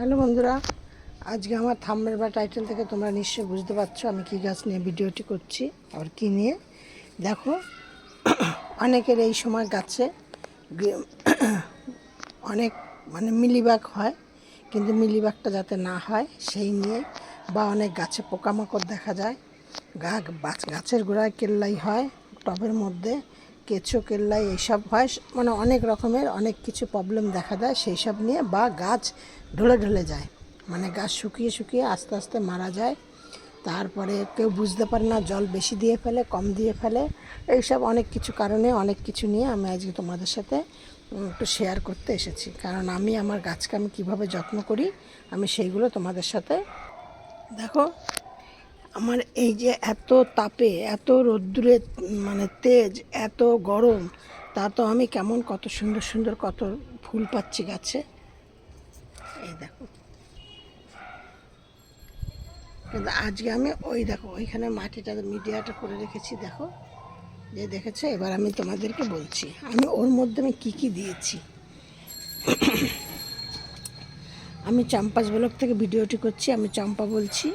Hello বন্ধুরা, আজকে আমার থাম্বনেল বা টাইটেল থেকে তোমরা নিশ্চয়ই বুঝতে পারছো আমি কী গাছ নিয়ে ভিডিওটি করছি আর কী নিয়ে। দেখো, অনেকের এই সময় গাছে অনেক মিলিবাগ হয়, কিন্তু মিলিবাগটা যাতে না হয় সেই নিয়ে, বা অনেক গাছে পোকামাকড় দেখা যায়, গাছের গোড়ায় কেল্লাই হয়, টবের মধ্যে কেঁচো কেল্লাই এইসব হয়, অনেক রকমের অনেক কিছু প্রবলেম দেখা দেয় সেই সব নিয়ে, বা গাছ ঢলে ঢলে যায়, গাছ শুকিয়ে শুকিয়ে আস্তে আস্তে মারা যায়। তারপরে কেউ বুঝতে পারে না, জল বেশি দিয়ে ফেলে, কম দিয়ে ফেলে, এইসব অনেক কিছু কারণে অনেক কিছু নিয়ে আমি আজকে তোমাদের সাথে একটু শেয়ার করতে এসেছি। কারণ আমি আমার গাছকে আমি কীভাবে যত্ন করি আমি সেইগুলো তোমাদের সাথে। দেখো, আমার এই যে এত তাপে, এত রোদ্দুরে, তেজ, এত গরম, তা তো আমি কেমন কত সুন্দর সুন্দর কত ফুল পাচ্ছি গাছে। এই দেখো, কিন্তু আজকে আমি দেখো ওইখানে মাটিটা মিডিয়াটা করে রেখেছি, দেখো যে দেখেছো। এবার আমি তোমাদেরকে বলছি আমি ওর মধ্যে আমি কী কী দিয়েছি। আমি চম্পাস ব্লগ থেকে ভিডিওটি করছি, আমি চম্পা বলছি।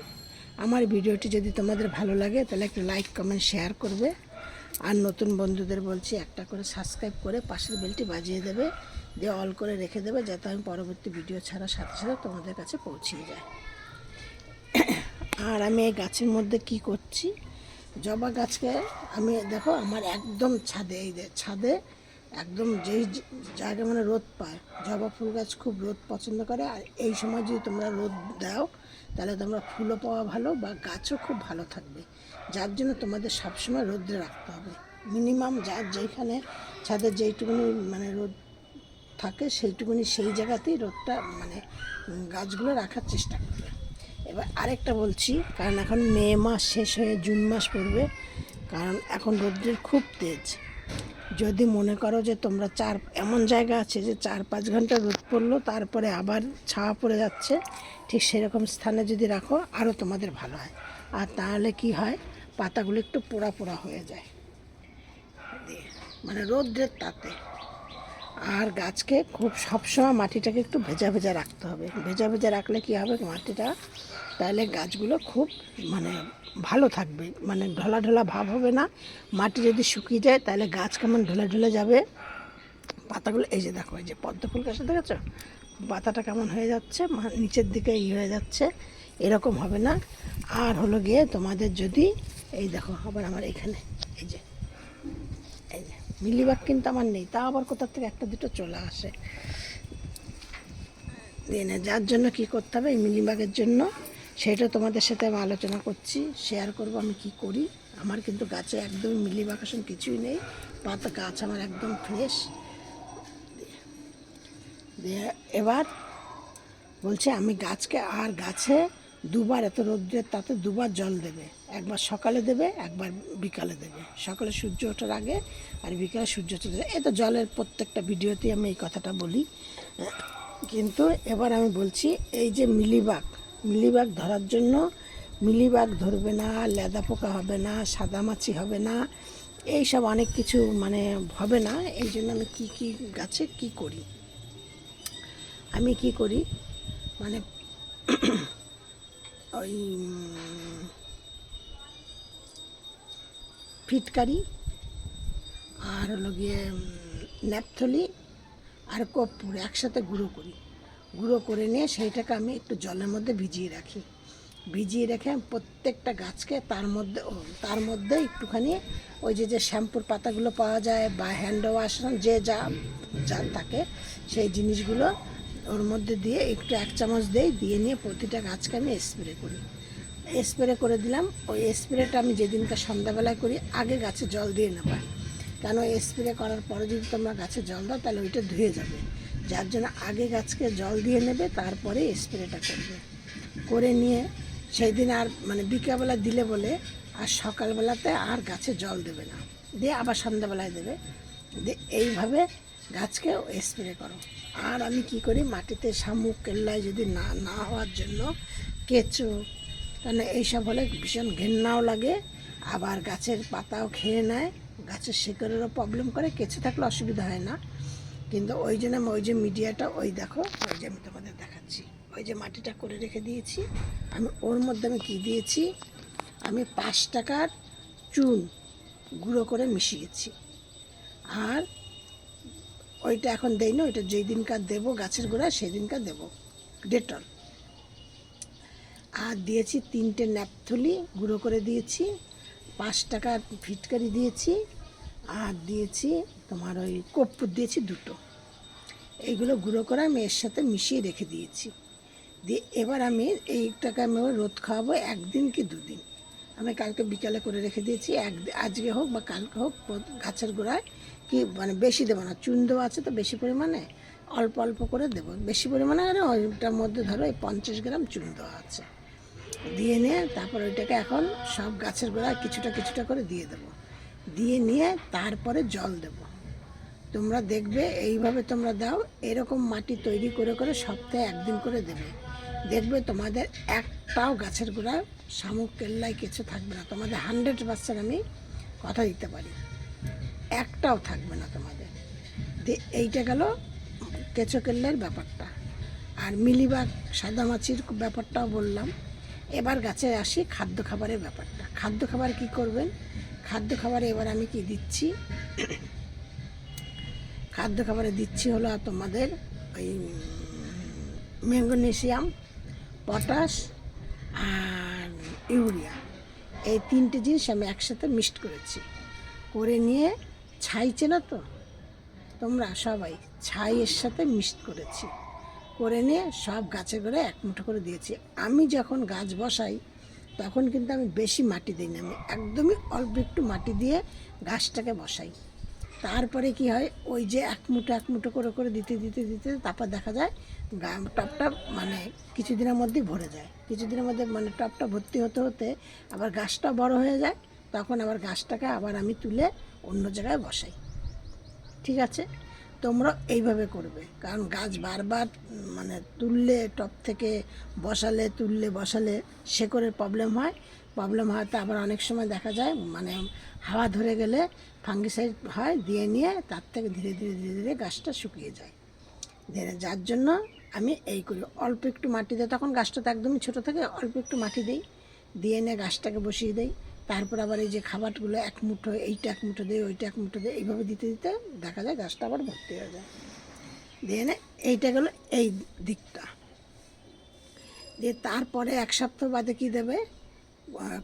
আমার ভিডিওটি যদি তোমাদের ভালো লাগে তাহলে একটা লাইক কমেন্ট শেয়ার করবে, আর নতুন বন্ধুদের বলছি একটা করে সাবস্ক্রাইব করে পাশের বেলটি বাজিয়ে দেবে, দিয়ে অল করে রেখে দেবে, যাতে আমি পরবর্তী ভিডিও ছাড়ার সাথে সাথে তোমাদের কাছে পৌঁছিয়ে যায়। আর আমি এই গাছের মধ্যে কি করছি, জবা গাছকে আমি দেখো আমার একদম ছাদে, এই ছাদে একদম যেই জায়গা রোদ পায়, জবা ফুল গাছ খুব রোদ পছন্দ করে, আর এই সময় যদি তোমরা রোদ দাও তাহলে তোমরা ফুলও পাওয়া ভালো, বা গাছও খুব ভালো থাকবে। যার জন্য তোমাদের সবসময় রোদ্রে রাখতে হবে, মিনিমাম যার যেখানে ছাদের যেইটুকুনি রোদ থাকে সেইটুকুনি সেই জায়গাতেই রোদটা গাছগুলো রাখার চেষ্টা করবে। এবার আরেকটা বলছি, কারণ এখন মে মাস শেষ হয়ে জুন মাস পড়বে, কারণ এখন রোদ্রের খুব তেজ। যদি মনে করো যে তোমরা এমন জায়গা আছে যে 4-5 ঘন্টা রোদ পড়লো তারপরে আবার ছায়া পড়ে যাচ্ছে, ঠিক সেরকম স্থানে যদি রাখো আরও তোমাদের ভালো হয়। আর তাহলে কি হয়, পাতাগুলো একটু পোড়া পোড়া হয়ে যায়, রোদ্রের তাতে। আর গাছকে খুব সবসময় মাটিটাকে একটু ভেজা ভেজা রাখতে হবে। ভেজা ভেজা রাখলে কী হবে মাটিটা, তাহলে গাছগুলো খুব ভালো থাকবে, ঢলা ঢলা ভাব হবে না। মাটি যদি শুকিয়ে যায় তাহলে গাছ কেমন ঢলে ঢলে যাবে, পাতাগুলো এই যে দেখো, এই যে পদ্ম ফুল গাছটা দেখেছো পাতাটা কেমন হয়ে যাচ্ছে, নিচের দিকে হয়ে যাচ্ছে, এরকম হবে না। আর হলো গিয়ে তোমাদের যদি এই দেখো আবার আমার এখানে এই যে মিলিবাগ কিন্তু আমার নেই, তা আবার কোথার থেকে একটা দুটো চলে আসে। যার জন্য কি করতে হবে এই মিলিবাগের জন্য, সেটা তোমাদের সাথে আমি আলোচনা করছি, শেয়ার করব আমি কি করি। আমার কিন্তু গাছে একদমই মিলিবাগ আসন কিছুই নেই, পাতা গাছ আমার একদম ফ্রেশ। দিয়ে এবার বলছে আমি গাছে দুবার, এত রৌদ্রের তাতে দুবার জল দেবে, একবার সকালে দেবে, একবার বিকালে দেবে, সকালে সূর্য ওঠার আগে আর বিকালে সূর্য ওঠার আগে। এই তো জলের প্রত্যেকটা ভিডিওতেই আমি এই কথাটা বলি। কিন্তু এবার আমি বলছি এই যে মিলিবাগ ধরার জন্য, মিলিবাগ ধরবে না, লেদা পোকা হবে না, সাদামাছি হবে না, এই সব অনেক কিছু হবে না। এই জন্য আমি কী গাছে কি করি, আমি কি করি ওই ফিটকারি, আর হলো গিয়ে ন্যাপথলি আর কর্পূর একসাথে গুঁড়ো করে নিয়ে সেইটাকে আমি একটু জলের মধ্যে ভিজিয়ে রেখে প্রত্যেকটা গাছকে তার মধ্যে একটুখানি ওই যে শ্যাম্পুর পাতাগুলো পাওয়া যায়, বা হ্যান্ড ওয়াশ যে যা থাকে সেই জিনিসগুলো ওর মধ্যে দিয়ে একটু 1 চামচ দিয়ে নিয়ে প্রতিটা গাছকে আমি স্প্রে করে দিলাম। ওই স্প্রেটা আমি যেদিনকে সন্ধ্যাবেলায় করি, আগে গাছে জল দিয়ে নেবা, কেন স্প্রে করার পরে যদি তোমরা গাছে জল দাও তাহলে ওইটা ধুয়ে যাবে। যার জন্য আগে গাছকে জল দিয়ে নেবে, তারপরে স্প্রেটা করে নিয়ে সেই দিন আর বিকেলবেলা দিলে বলে আর সকালবেলাতে আর গাছে জল দেবে না, দিয়ে আবার সন্ধ্যাবেলায় দেবে, দিয়ে এইভাবে গাছকে স্প্রে করো। আর আমি কি করি, মাটিতে শামুক কেল্লায় যদি না হওয়ার জন্য কেঁচো, কেন এইসব হলে ভীষণ ঘেন্নাও লাগে, আবার গাছের পাতাও খেয়ে নেয়, গাছের শিকড়েরও প্রবলেম করে, কেঁচো থাকলে অসুবিধা হয় না। কিন্তু ওই জন্য আমি ওই যে মিডিয়াটা দেখো, ওই যে আমি তোমাদের দেখাচ্ছি, ওই যে মাটিটা করে রেখে দিয়েছি, আমি ওর মধ্যে আমি কী দিয়েছি, আমি 5 টাকার চুন গুঁড়ো করে মিশিয়েছি। আর ওইটা এখন দেই না, ওইটা যেই দিনকার দেবো গাছের গোড়ায় সেই দিনকার দেবো ডেটল। আর দিয়েছি 3টে ন্যাপথলি গুঁড়ো করে দিয়েছি, 5 টাকার ফিটকারি দিয়েছি, আর দিয়েছি তোমার ওই কর্পূর দিয়েছি 2টো। এইগুলো গুঁড়ো করে আমি এর সাথে মিশিয়ে রেখে দিয়েছি। দিয়ে এবার আমি এইটাকে আমি রোদ খাওয়াবো 1 দিন কি 2 দিন। আমি কালকে বিকালে করে রেখে দিয়েছি, আজকে হোক বা কালকে হোক গাছের গোড়ায় কি মানে বেশি দেবো না, চুন দেওয়া আছে তো বেশি পরিমাণে, অল্প অল্প করে দেবো। বেশি পরিমাণে আর ওইটার মধ্যে ধরো এই 50 গ্রাম চুন দেওয়া আছে। দিয়ে নিয়ে তারপর ওইটাকে এখন সব গাছের গোড়ায় কিছুটা কিছুটা করে দিয়ে দেবো। দিয়ে নিয়ে তারপরে জল দেবো। তোমরা দেখবে এইভাবে তোমরা দাও, এরকম মাটি তৈরি করে করে সপ্তাহে 1 দিন করে দেবে। দেখবে তোমাদের একটাও গাছের গোড়ায় শামুক কেল্লায় কিছু থাকবে না। তোমাদের 100% আমি কথা দিতে পারি, একটাও থাকবে না তোমাদের। এইটা গেল কেঁচো কেল্লার ব্যাপারটা। আর মিলিবাগ সাদামাছির ব্যাপারটাও বললাম। এবার গাছে আসি খাদ্য খাবারের ব্যাপারটা। খাদ্য খাবার কি করবেন? খাদ্য খাবারে এবার আমি কি দিচ্ছি, খাদ্য খাবারে দিচ্ছি হলো তোমাদের ওই ম্যাগনেসিয়াম, পটাশ আর ইউরিয়া। এই 3টে জিনিস আমি একসাথে মিক্সড করেছি। করে নিয়ে ছাই চেনো তো তোমরা সবাই, ছাইয়ের সাথে মিক্সড করেছি। করে নিয়ে সব গাছে করে 1 মুঠো করে দিয়েছি। আমি যখন গাছ বসাই তখন কিন্তু আমি বেশি মাটি দিই না, আমি একদমই অল্প একটু মাটি দিয়ে গাছটাকে বসাই। তারপরে কি হয়, ওই যে 1 মুঠো করে করে দিতে দিতে দিতে তারপর দেখা যায় টপটা মানে কিছুদিনের মধ্যেই ভরে যায়। কিছুদিনের মধ্যে মানে টপটা ভর্তি হতে হতে আবার গাছটা বড় হয়ে যায়। তখন আবার গাছটাকে আবার আমি তুলে অন্য জায়গায় বসাই। ঠিক আছে, তোমরা এইভাবে করবে। কারণ গাছ বারবার মানে তুললে টপ থেকে তুললে বসালে শেকড়ের প্রবলেম হয়। প্রবলেম হওয়াতে আবার অনেক সময় দেখা যায় মানে হাওয়া ধরে গেলে ফাঙ্গিসাইড হয়, দিয়ে নিয়ে তার থেকে ধীরে ধীরে ধীরে ধীরে গাছটা শুকিয়ে যায়। যার জন্য আমি এই করি, অল্প একটু মাটি দিই। তখন গাছটা তো একদমই ছোটো থাকে, অল্প একটু মাটি দিই, দিয়ে নিয়ে গাছটাকে বসিয়ে দিই। তারপর আবার এই যে খাবারগুলো 1 মুঠো, এইটা 1 মুঠো দিই, ওইটা 1 মুঠো দিই, এইভাবে দিতে দিতে দেখা যায় গাছটা আবার ভর্তি হয়ে যায়। দিয়ে নে এইটা গেলো এই দিকটা। দিয়ে তারপরে 1 সপ্তাহ বাদে কী দেবে,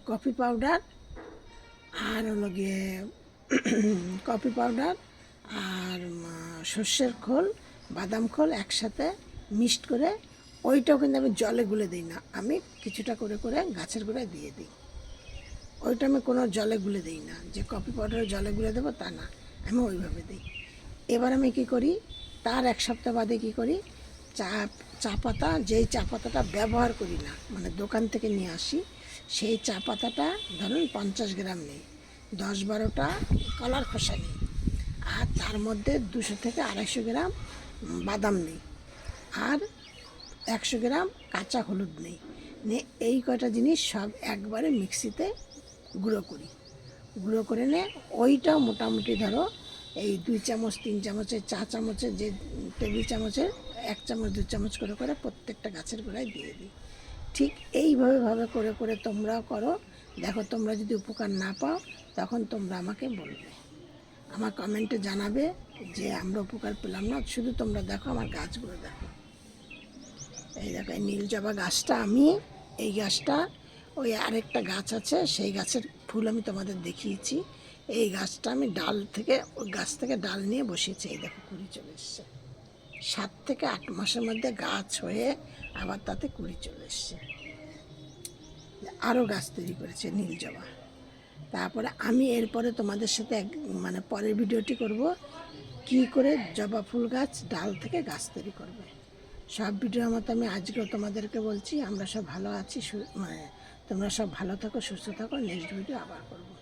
কফি পাউডার আর হলো গিয়ে কফি পাউডার আর সর্ষের খোল, বাদাম খোল একসাথে মিক্সড করে, ওইটাও কিন্তু আমি জলে গুলে দিই না, আমি কিছুটা করে করে গাছের গোড়ায় দিয়ে দিই। ওইটা আমি কোনো জলে গুলে দিই না, যে কফি পাউডার জলে গুলে দেবো তা না, আমি ওইভাবে দিই। এবার আমি কী করি, তার 1 সপ্তাহ বাদে কী করি, চা পাতা, যেই চা পাতাটা ব্যবহার করি না মানে দোকান থেকে নিয়ে আসি, সেই চা পাতাটা ধরুন 50 গ্রাম নেই, 10-12টা কলার খোসা নেই, আর তার মধ্যে 200 থেকে 250 গ্রাম বাদাম নেই, আর 100 গ্রাম কাঁচা হলুদ নেই। এই কয়টা জিনিস সব একবারে মিক্সিতে গুঁড়ো করি। গুঁড়ো করে নে ওইটাও মোটামুটি ধরো এই 2 চামচ 3 চামচের, চা চামচের যে টেবিল চামচের 1 চামচ 2 চামচ করে করে প্রত্যেকটা গাছের গোড়ায় দিয়ে দিই। ঠিক এইভাবে করে করে তোমরাও করো। দেখো তোমরা যদি উপকার না পাও তখন তোমরা আমাকে বলবে, আমার কমেন্টে জানাবে যে আমরা উপকার পেলাম না। শুধু তোমরা দেখো আমার গাছগুলো দেখো, এই দেখো এই নীল জবা গাছটা, আমি এই গাছটা, ওই আরেকটা গাছ আছে সেই গাছের ফুল আমি তোমাদের দেখিয়েছি। এই গাছটা আমি ডাল থেকে, ওই গাছ থেকে ডাল নিয়ে বসিয়েছি। এই দেখো কুড়ি চলে এসছে, 7 থেকে 8 মাসের মধ্যে গাছ হয়ে আবার তাতে কুড়ি চলে এসছে। আরও গাছ তৈরি করেছে নীল জবা। তারপরে আমি এরপরে তোমাদের সাথে মানে পরের ভিডিওটি করব কি করে জবা ফুল গাছ ডাল থেকে গাছ তৈরি করবে। সব ভিডিওর মতো আমি আজকেও তোমাদেরকে বলছি আমরা সব ভালো আছি, মানে তোমরা সব ভালো থাকো, সুস্থ থাকো। নেক্সট ভিডিও আবার করবো।